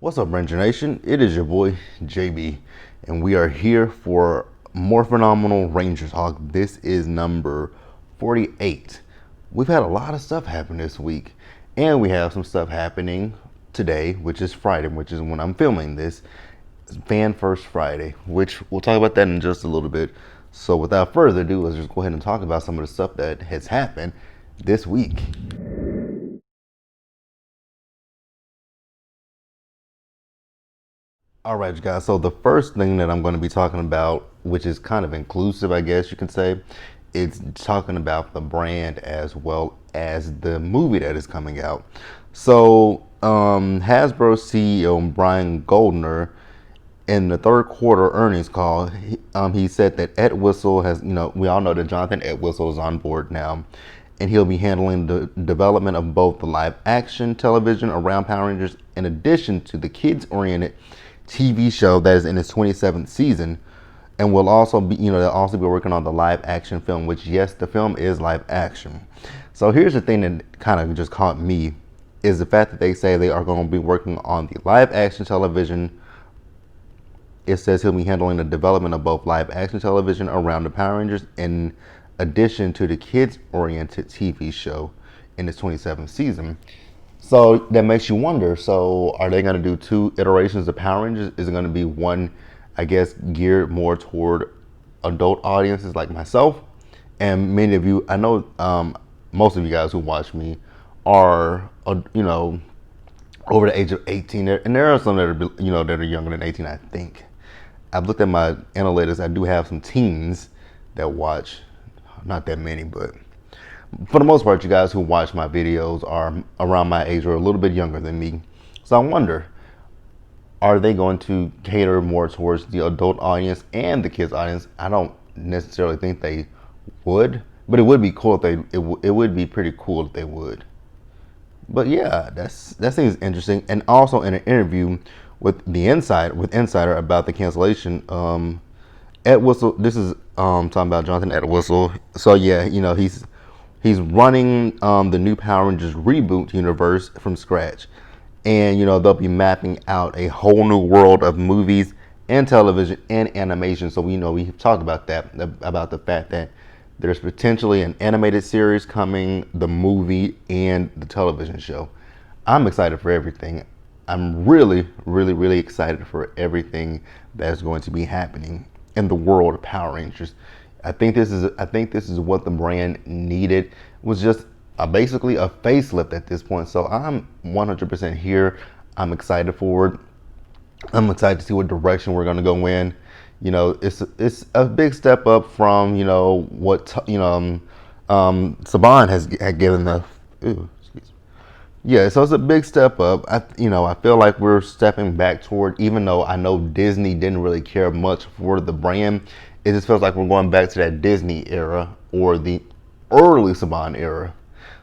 What's up, Ranger Nation? It is your boy JB, and we are here for Morphinominal Ranger Talk. This is number 48. We've had a lot of stuff happen this week, and we have some stuff happening today, which is Friday, which is when I'm filming this. Fan First Friday, which we'll talk about that in just a little bit. So without further ado, let's just go ahead and talk about some of the stuff that has happened this week. All right, you guys. So the first thing that I'm going to be talking about, which is kind of inclusive, I guess you can say, it's talking about the brand as well as the movie that is coming out. So Hasbro CEO Brian Goldner, in the third quarter earnings call, he said that Entwistle has, we all know that Jonathan Entwistle is on board now, and he'll be handling the development of both the live action television around Power Rangers in addition to the kids-oriented TV show that is in its 27th season, and will also be, they'll also be working on the live action film, which, yes, the film is live action. So here's the thing that kind of just caught me, is the fact that they say they are going to be working on the live action television. It says he'll be handling the development of both live action television around the Power Rangers in addition to the kids-oriented TV show in its 27th season. So that makes you wonder, so are they going to do two iterations of Power Rangers? Is it going to be one, I guess, geared more toward adult audiences like myself? And many of you, I know most of you guys who watch me are, over the age of 18. And there are some that are, that are younger than 18, I think. I've looked at my analytics. I do have some teens that watch, not that many, but for the most part, you guys who watch my videos are around my age or a little bit younger than me. So I wonder, are they going to cater more towards the adult audience and the kids audience? I don't necessarily think they would, but it would be cool if they, it would be pretty cool if they would. But yeah, that seems interesting. And also in an interview with Insider about the cancellation, Entwistle, this is talking about Jonathan Entwistle. So yeah, he's running the new Power Rangers reboot universe from scratch. And, they'll be mapping out a whole new world of movies and television and animation. So we've talked about that, about the fact that there's potentially an animated series coming, the movie, and the television show. I'm excited for everything. I'm really, really, really excited for everything that's going to be happening in the world of Power Rangers. I think this is what the brand needed. It was just basically a facelift at this point. So I'm 100% here. I'm excited for it. I'm excited to see what direction we're going to go in. It's a big step up from what Saban had given the. Yeah, so it's a big step up. I feel like we're stepping back toward, even though I know Disney didn't really care much for the brand, it just feels like we're going back to that Disney era or the early Saban era.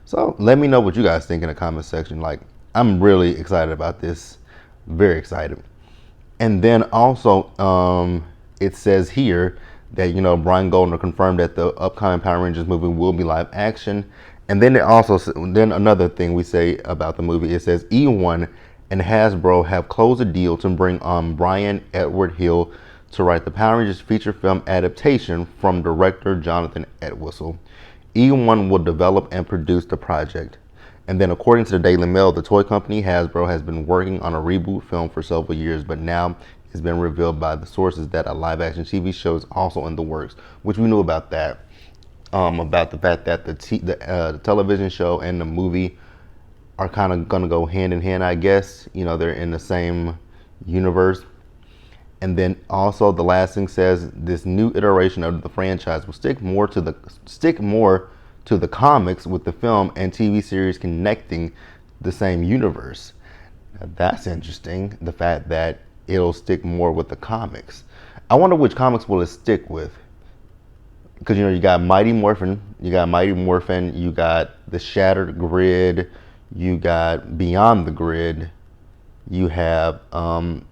So let me know what you guys think in the comment section. Like, I'm really excited about this, very excited. And then also, it says here that Brian Goldner confirmed that the upcoming Power Rangers movie will be live action. And then then another thing we say about the movie, it says E1 and Hasbro have closed a deal to bring on Brian Edward Hill to write the Power Rangers feature film adaptation from director Jonathan Entwistle. E1 will develop and produce the project. And then according to the Daily Mail, the toy company Hasbro has been working on a reboot film for several years, but now it's been revealed by the sources that a live action TV show is also in the works, which we knew about that. About the fact that the television show and the movie are kind of going to go hand in hand, I guess. They're in the same universe. And then also the last thing says this new iteration of the franchise will stick more to the comics, with the film and TV series connecting the same universe. Now, that's interesting, the fact that it'll stick more with the comics. I wonder which comics will it stick with. Because you got Mighty Morphin, you got the Shattered Grid, you got Beyond the Grid, you have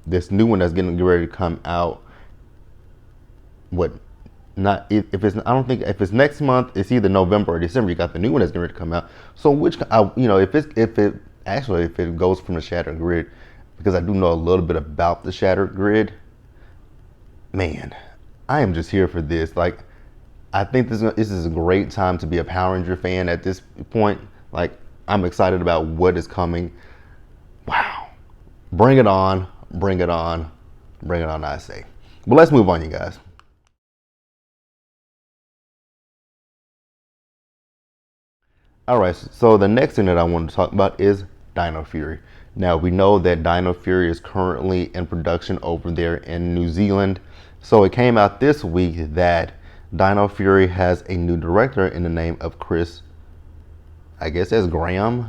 this new one that's getting ready to come out. I don't think if it's next month, it's either November or December. You got the new one that's getting ready to come out. So if it goes from the Shattered Grid, because I do know a little bit about the Shattered Grid. Man, I am just here for this. Like, I think this is a great time to be a Power Ranger fan at this point. Like, I'm excited about what is coming. Wow. Bring it on. Bring it on. Bring it on, I say. But let's move on, you guys. All right, so the next thing that I want to talk about is Dino Fury. Now, we know that Dino Fury is currently in production over there in New Zealand. So it came out this week that Dino Fury has a new director in the name of Chris, I guess that's Graham.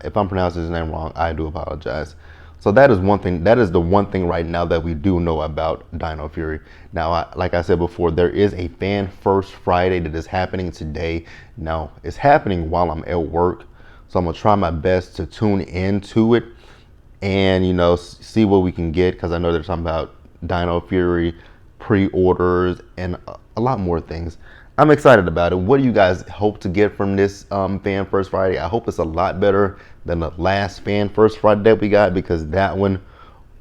If I'm pronouncing his name wrong, I do apologize. So that is one thing. That is the one thing right now that we do know about Dino Fury. Now, like I said before, there is a Fan First Friday that is happening today. Now, it's happening while I'm at work, so I'm gonna try my best to tune into it and see what we can get, because I know they're talking about Dino Fury pre-orders and a lot more things. I'm excited about it. What do you guys hope to get from this Fan First Friday? I hope it's a lot better than the last Fan First Friday that we got, because that one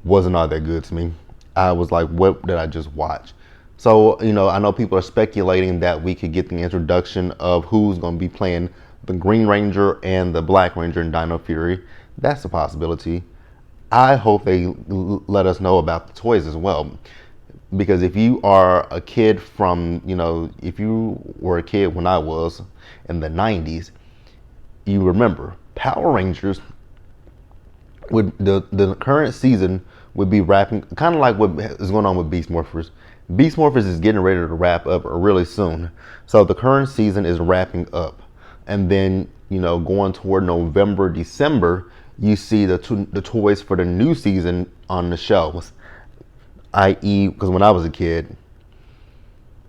wasn't all that good to me. I was like, what did I just watch? So, I know people are speculating that we could get the introduction of who's going to be playing the Green Ranger and the Black Ranger in Dino Fury. That's a possibility. I hope they let us know about the toys as well. Because if you are a kid from, if you were a kid when I was in the 90s, you remember Power Rangers would, the current season would be wrapping, kind of like what is going on with Beast Morphers. Beast Morphers is getting ready to wrap up really soon. So the current season is wrapping up. And then, going toward November, December, you see the toys for the new season on the shelves. I.e., because when I was a kid,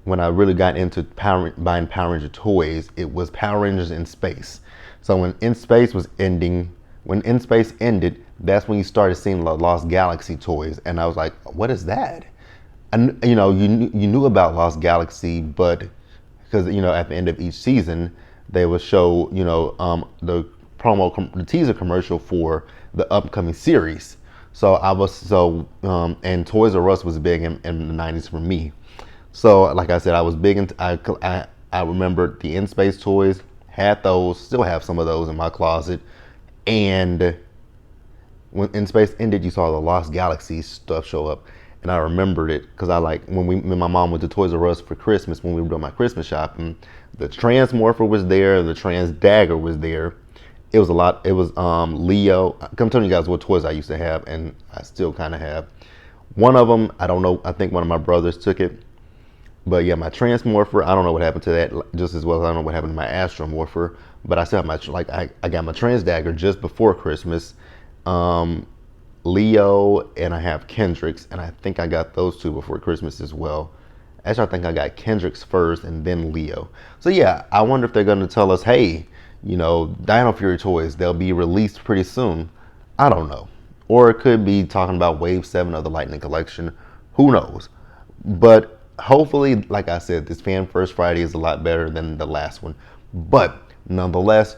when I really got into buying Power Ranger toys, it was Power Rangers in Space. So when In Space ended, that's when you started seeing the Lost Galaxy toys, and I was like, "What is that?" And you knew about Lost Galaxy, but because at the end of each season, they would show the teaser commercial for the upcoming series. So and Toys R Us was big in the 90s for me. So like I said, I was big into, I remember the In Space toys, had those, still have some of those in my closet. And when In Space ended, you saw the Lost Galaxy stuff show up. And I remembered it because when my mom went to Toys R Us for Christmas, when we were doing my Christmas shopping, the Transmorpher was there, the Trans Dagger was there. It was a lot. It was Leo. I'm telling you guys what toys I used to have, and I still kind of have. One of them, I don't know. I think one of my brothers took it. But yeah, my Transmorpher, I don't know what happened to that. Just as well as I don't know what happened to my Astromorpher. But I still have I got my Trans Dagger just before Christmas. Leo, and I have Kendrick's, and I think I got those two before Christmas as well. Actually, I think I got Kendrick's first and then Leo. So yeah, I wonder if they're going to tell us, hey, Dino Fury toys, they'll be released pretty soon. I don't know. Or it could be talking about Wave 7 of the Lightning Collection. Who knows? But hopefully, like I said, this Fan First Friday is a lot better than the last one. But nonetheless,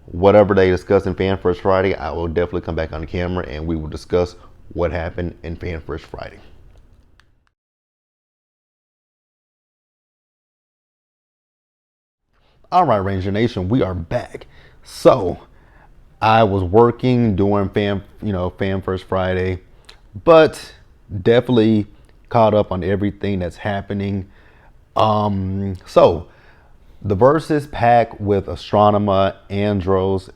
whatever they discuss in Fan First Friday, I will definitely come back on the camera and we will discuss what happened in Fan First Friday. All right, Ranger Nation, we are back. So I was working doing Fan First Friday, but definitely caught up on everything that's happening. So the Versus pack with Astronomer, Andros,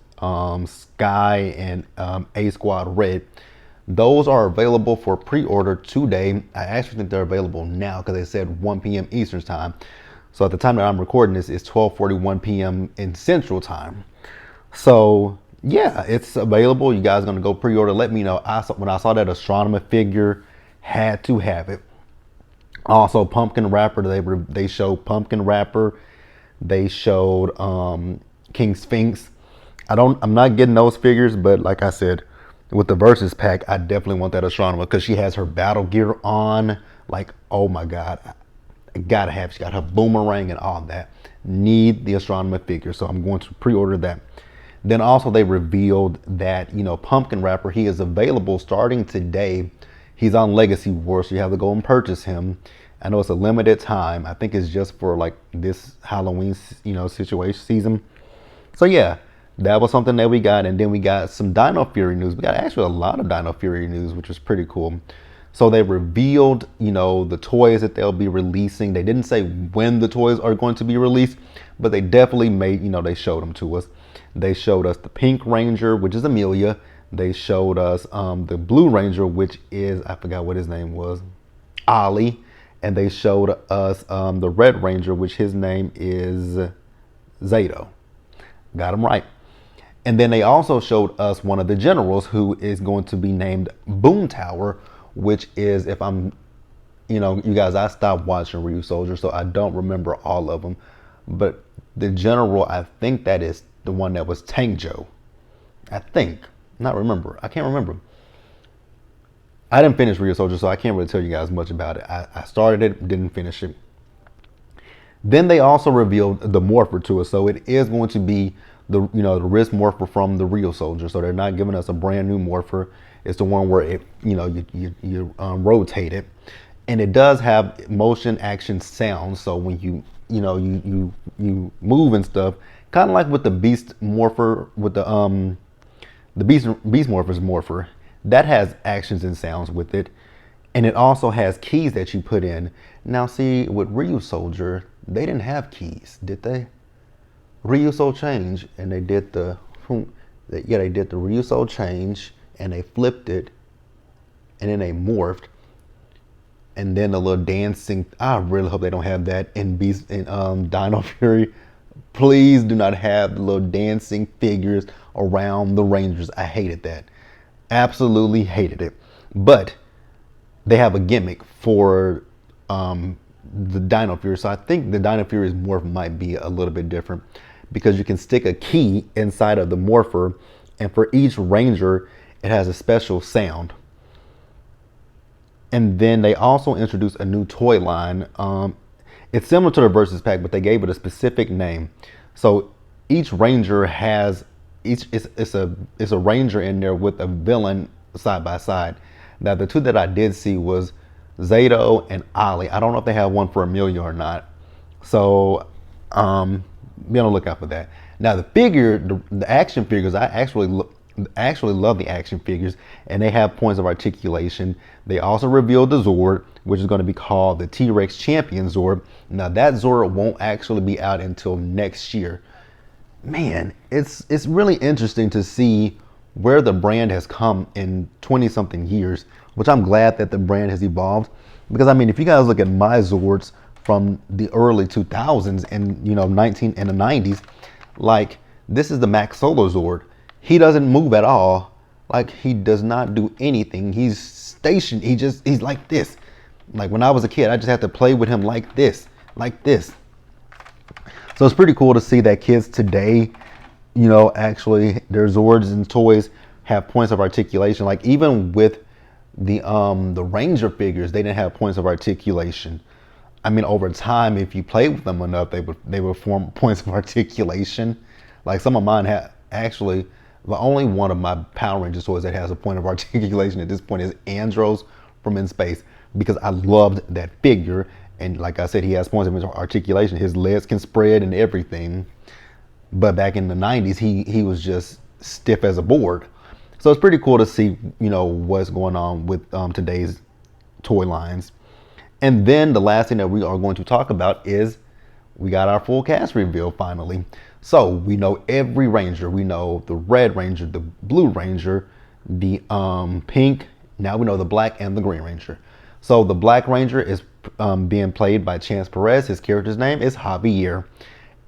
Sky, and A Squad Red, those are available for pre-order today. I actually think they're available now because they said 1 p.m. Eastern time. So at the time that I'm recording this, it's 12:41 p.m. in Central Time. So yeah, it's available. You guys gonna go pre-order? Let me know. When I saw that Astronomer figure, had to have it. Also, Pumpkin Rapper. They showed Pumpkin Rapper. They showed King Sphinx. I'm not getting those figures, but like I said, with the Versus pack, I definitely want that Astronomer because she has her battle gear on. Like, oh my God. She got her boomerang and all that. Need the Astronomer figure, so I'm going to pre-order that. Then also they revealed that, Pumpkin Rapper, he is available starting today. He's on Legacy Wars, so you have to go and purchase him. I know it's a limited time. I think it's just for like this Halloween, situation season. So yeah, that was something that we got. And then we got some Dino Fury news. We got actually a lot of Dino Fury news, which was pretty cool. So they revealed, the toys that they'll be releasing. They didn't say when the toys are going to be released, but they definitely made, they showed them to us. They showed us the Pink Ranger, which is Amelia. They showed us the Blue Ranger, which is, I forgot what his name was, Ollie. And they showed us the Red Ranger, which his name is Zato. Got him right. And then they also showed us one of the generals who is going to be named Boom Tower, which is, if I'm, you guys, I stopped watching Ryu Soldier, so I don't remember all of them. But the general, I think that is the one that was Tank Joe. I think. Not remember. I can't remember. I didn't finish Ryu Soldier, so I can't really tell you guys much about it. I started it, didn't finish it. Then they also revealed the Morpher to us. So it is going to be the wrist Morpher from the Ryu Soldier. So they're not giving us a brand new Morpher. It's the one where it, you rotate it, and it does have motion action sounds. So when you move and stuff, kind of like with the Beast Morpher, with the Beast Morpher's Morpher, that has actions and sounds with it, and it also has keys that you put in. Now, see, with Ryu Soldier, they didn't have keys, did they? Ryu Soul Change, and they did they did the Ryu Soul Change. And they flipped it, and then they morphed, and then the little dancing. I really hope they don't have that in Dino Fury. Please do not have the little dancing figures around the Rangers. I hated that, absolutely hated it. But they have a gimmick for the Dino Fury, so I think the Dino Fury's morph might be a little bit different because you can stick a key inside of the morpher, and for each Ranger, it has a special sound. And then they also introduced a new toy line. It's similar to the Versus Pack, but they gave it a specific name. So each Ranger has it's a Ranger in there with a villain side by side. Now the two that I did see was Zato and Ollie. I don't know if they have one for Amelia or not. So be on the lookout for that. Now the action figures, I actually love the action figures, and they have points of articulation. They also revealed the Zord, which is going to be called the T-Rex Champion Zord. Now that Zord won't actually be out until next year. Man, it's really interesting to see where the brand has come in 20 something years, which I'm glad that the brand has evolved, because I mean, if you guys look at my Zords from the early 2000s and in the 90s, like this is the Max Solo Zord. He doesn't move at all. Like, he does not do anything. He's stationed. He's like this. Like when I was a kid, I just had to play with him like this. So it's pretty cool to see that kids today, actually their Zords and toys have points of articulation. Like even with the Ranger figures, they didn't have points of articulation. I mean, over time, if you play with them enough, they would form points of articulation. Like some of mine have actually. The only one of my Power Rangers toys that has a point of articulation at this point is Andros from In Space, because I loved that figure. And like I said, he has points of articulation. His legs can spread and everything. But back in the 90s, he was just stiff as a board. So it's pretty cool to see, what's going on with today's toy lines. And then the last thing that we are going to talk about is we got our full cast reveal finally. So we know every Ranger. We know the Red Ranger, the Blue Ranger, the Pink. Now we know the Black and the Green Ranger. So the Black Ranger is being played by Chance Perez. His character's name is Javier.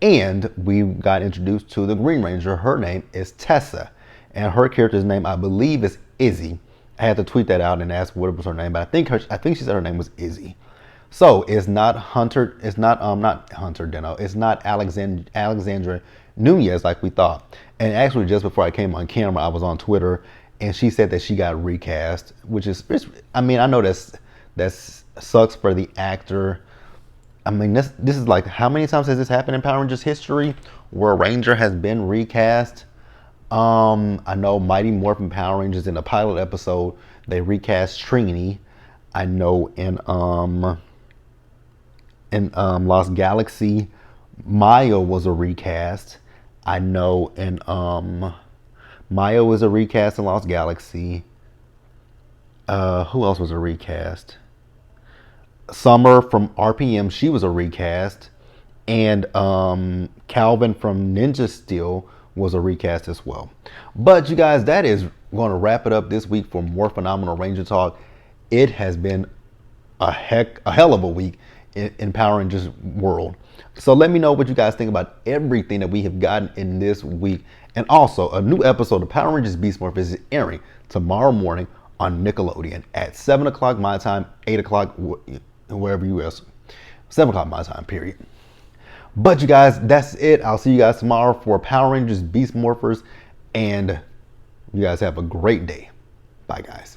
And we got introduced to the Green Ranger. Her name is Tessa. And her character's name, I believe, is Izzy. I had to tweet that out and ask what was her name, but I think she said her name was Izzy. So it's not Hunter, it's not Hunter Dino, it's not Alexandra Nunez like we thought. And actually just before I came on camera, I was on Twitter and she said that she got recast, which is, I mean, I know that sucks for the actor. I mean, this is like, how many times has this happened in Power Rangers history where a Ranger has been recast? I know Mighty Morphin Power Rangers in the pilot episode they recast Trini. I know in Lost Galaxy, Maya was a recast. I know in Maya was a recast in Lost Galaxy. Who else was a recast? Summer from RPM, she was a recast, and Calvin from Ninja Steel was a recast as well. But you guys, that is going to wrap it up this week for More Phenomenal Ranger Talk. It has been a hell of a week in Power Rangers world. So let me know what you guys think about everything that we have gotten in this week. And also, a new episode of Power Rangers Beast Morphers is airing tomorrow morning on Nickelodeon at 7 o'clock my time, 8 o'clock wherever you are. 7 o'clock my time, period. But you guys, that's it. I'll see you guys tomorrow for Power Rangers Beast Morphers. And you guys have a great day. Bye, guys.